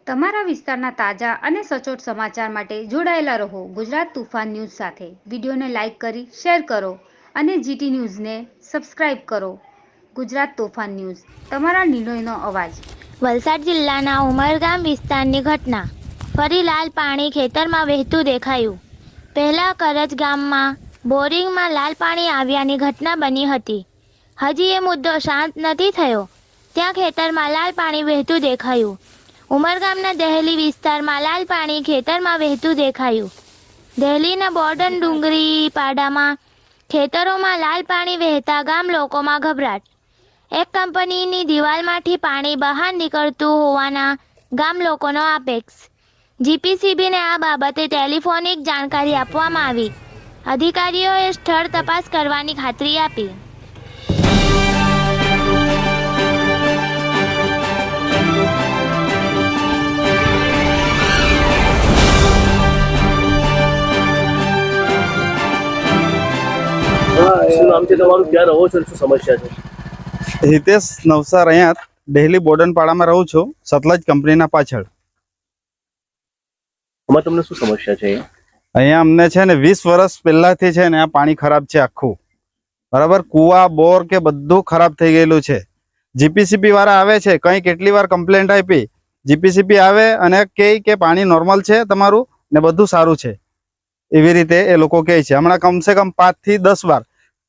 તમારા વિસ્તારના તાજા અને સચોટ સમાચાર માટે જોડાયેલા રહો ગુજરાત તુફાન ન્યૂઝ સાથે. વિડીયોને લાઇક કરી શેર કરો અને જીટી ન્યૂઝને સબસ્ક્રાઇબ કરો. ગુજરાત તોફાન ન્યૂઝ, તમારા નિર્ણયનો અવાજ. વલસાડ જિલ્લાના ઉમરગામ વિસ્તારની ઘટના. ફરી લાલ પાણી ખેતરમાં વહેતું દેખાયું. પહેલા કરજ ગામમાં બોરિંગમાં લાલ પાણી આવ્યાની ઘટના બની હતી. હજી એ મુદ્દો શાંત નથી થયો ત્યાં ખેતરમાં લાલ પાણી વહેતું દેખાયું. ઉમરગામના દહેલી વિસ્તારમાં લાલ પાણી ખેતરમાં વહેતું દેખાયું. દહેલીના બોર્ડન ડુંગરી પાડામાં ખેતરોમાં લાલ પાણી વહેતા ગામ લોકોમાં ગભરાટ. એક કંપનીની દિવાલમાંથી પાણી બહાર નીકળતું હોવાના ગામ લોકોનો આક્ષેપ. જીપીસીબીને આ બાબતે ટેલિફોનિક જાણકારી આપવામાં આવી. અધિકારીઓએ સ્થળ તપાસ કરવાની ખાતરી આપી. શું નામ છે તમારું, ક્યાં રહો છો, શું સમસ્યા છે? હિતેશ નવસાર, અહીંયા દહેલી બોર્ડનપાડામાં રહું છું, સતલજ કંપનીના પાછળ. આમાં તમને શું સમસ્યા છે? અહીંયા અમને છે ને 20 વર્ષ પહેલાથી છે ને આ પાણી ખરાબ છે આખું, બરાબર. કુવા બોર કે બધું ખરાબ થઈ ગયેલું છે. જીપીસીબી વાળા આવે છે, કંઈ કેટલી વાર કમ્પ્લેન્ટ આપી, જીપીસીબી આવે અને કહે કે પાણી નોર્મલ છે તમારું ને બધું સારું છે, એવી રીતે એ લોકો કહે છે. હમણાં કમસે કમ 5 થી 10 વાર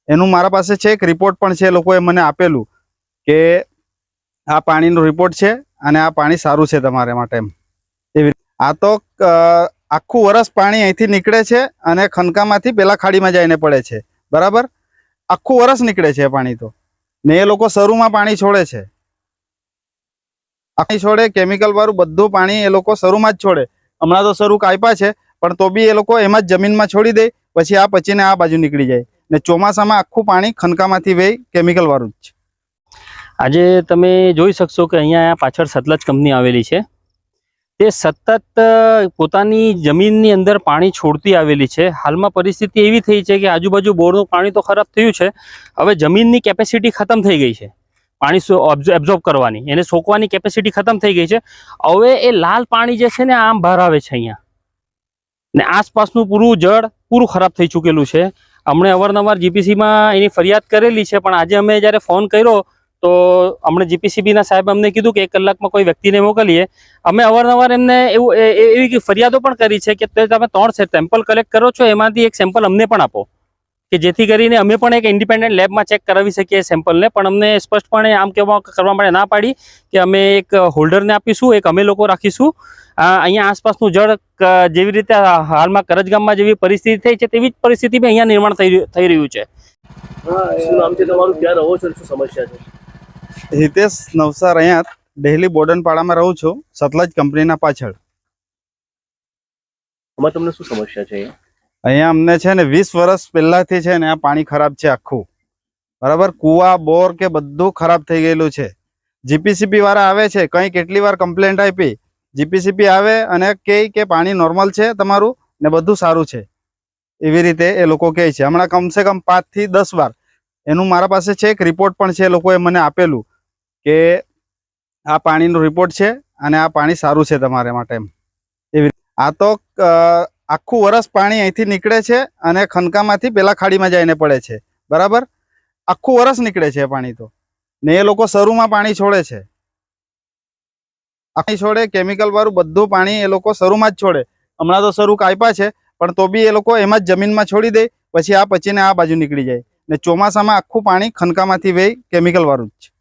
એનું મારા પાસે છે, એક રિપોર્ટ પણ છે, એ લોકોએ મને આપેલું કે આ પાણીનો રિપોર્ટ છે અને આ પાણી સારું છે તમારે માટે એમ. એવી આ તો આખું વરસ પાણી અહીંથી નીકળે છે અને ખનકામાંથી પેલા ખાડીમાં જઈને પડે છે, બરાબર. આખું વરસ નીકળે છે પાણી તો, ને એ લોકો શરૂમાં પાણી છોડે છે. પાણી છોડે કેમિકલ વાળું બધું પાણી એ લોકો શરૂમાં જ છોડે. હમણાં તો શરૂ કાપ્યા છે પણ તો બી એ લોકો એમાં જ જમીનમાં છોડી દે, પછી આ પચીને આ બાજુ નીકળી જાય ને ચોમાસામાં આખું પાણી ખનકામાંથી વહી કેમિકલ વાળું જ છે. આજે તમે જોઈ શકશો કે અહીંયા પાછળ સતલજ કંપની આવેલી છે. તે સતત પોતાની જમીનની અંદર પાણી છોડતી આવેલી છે. હાલમાં પરિસ્થિતિ એવી થઈ છે કે આજુબાજુ બોરનું પાણી તો ખરાબ થયું છે, હવે જમીનની કેપેસિટી ખતમ થઈ ગઈ છે. પાણી એબ્ઝોર્બ કરવાની, એને સોકવાની કેપેસિટી ખતમ થઈ ગઈ છે. હવે એ લાલ પાણી જે છે ને આમ બહાર આવે છે અહીંયા, ને આસપાસનું પૂરું જળ પૂરું ખરાબ થઈ ચૂકેલું છે. અમને અવારનવાર જીપીસીમાં એની ફરિયાદ કરેલી છે, પણ આજે અમે જ્યારે ફોન કર્યો તો અમને જીપીસીબીના સાહેબ અમને કીધું કે 1 કલાકમાં કોઈ વ્યક્તિને મોકલીએ. અમે અવારનવાર એમને એવી ફરિયાદો પણ કરી છે કે તમે 3 સેમ્પલ કલેક્ટ કરો છો, એમાંથી એક સેમ્પલ અમને પણ આપો કે જેથી કરીને અમે પણ એક ઇન્ડિપેન્ડન્ટ લેબમાં ચેક કરાવી શકીએ સેમ્પલને. પણ અમને સ્પષ્ટપણે આમ કરવા માટે ના પાડી કે અમે એક હોલ્ડરને આપીશું, એક અમે લોકો રાખીશું. અહીંયા આસપાસનું જળ જેવી રીતે હાલમાં કરજ ગામમાં જેવી પરિસ્થિતિ થઈ છે તેવી જ પરિસ્થિતિ અહીંયા નિર્માણ થઈ રહ્યું છે. શું નામ છે તમારું, ક્યાં રહો છો, શું સમસ્યા છે? હિતેશ નવસાર, અહીંયા દહેલી બોર્ડનપાડામાં રહું છું, સતલજ કંપનીના પાછળ. આમાં તમને શું સમસ્યા છે? અહીંયા અમને છે ને 20 વર્ષ પહેલાથી છે ને આ પાણી ખરાબ છે આખું, બરાબર. કુવા બોર કે બધું ખરાબ થઈ ગયેલું છે. જીપીસીબી વાળા આવે છે, કંઈ કેટલી વાર કમ્પ્લેન્ટ આપી, જીપીસીબી આવે અને કહે કે પાણી નોર્મલ છે તમારું ને બધું સારું છે, એવી રીતે એ લોકો કહે છે. હમણાં કમસે કમ 5 થી 10 વાર એનું મારા પાસે છે, એક રિપોર્ટ પણ છે, એ લોકોએ મને આપેલું કે આ પાણીનો રિપોર્ટ છે અને આ પાણી સારું છે તમારે માટે એમ. એવી આ તો આખું વરસ પાણી અહીંથી નીકળે છે અને ખનકામાંથી પેલા ખાડીમાં જઈને પડે છે, બરાબર. આખું વરસ નીકળે છે પાણી તો, ને એ લોકો શરૂમાં પાણી છોડે છે. પાણી છોડે કેમિકલ વાળું બધું પાણી એ લોકો શરૂમાં જ છોડે. હમણાં તો શરૂ કાપ્યા છે પણ તો બી એ લોકો એમાં જ જમીનમાં છોડી દે, પછી આ પચીને આ બાજુ નીકળી જાય ને ચોમાસામાં આખું પાણી ખનકામાંથી વહી કેમિકલ વાળું જ છે.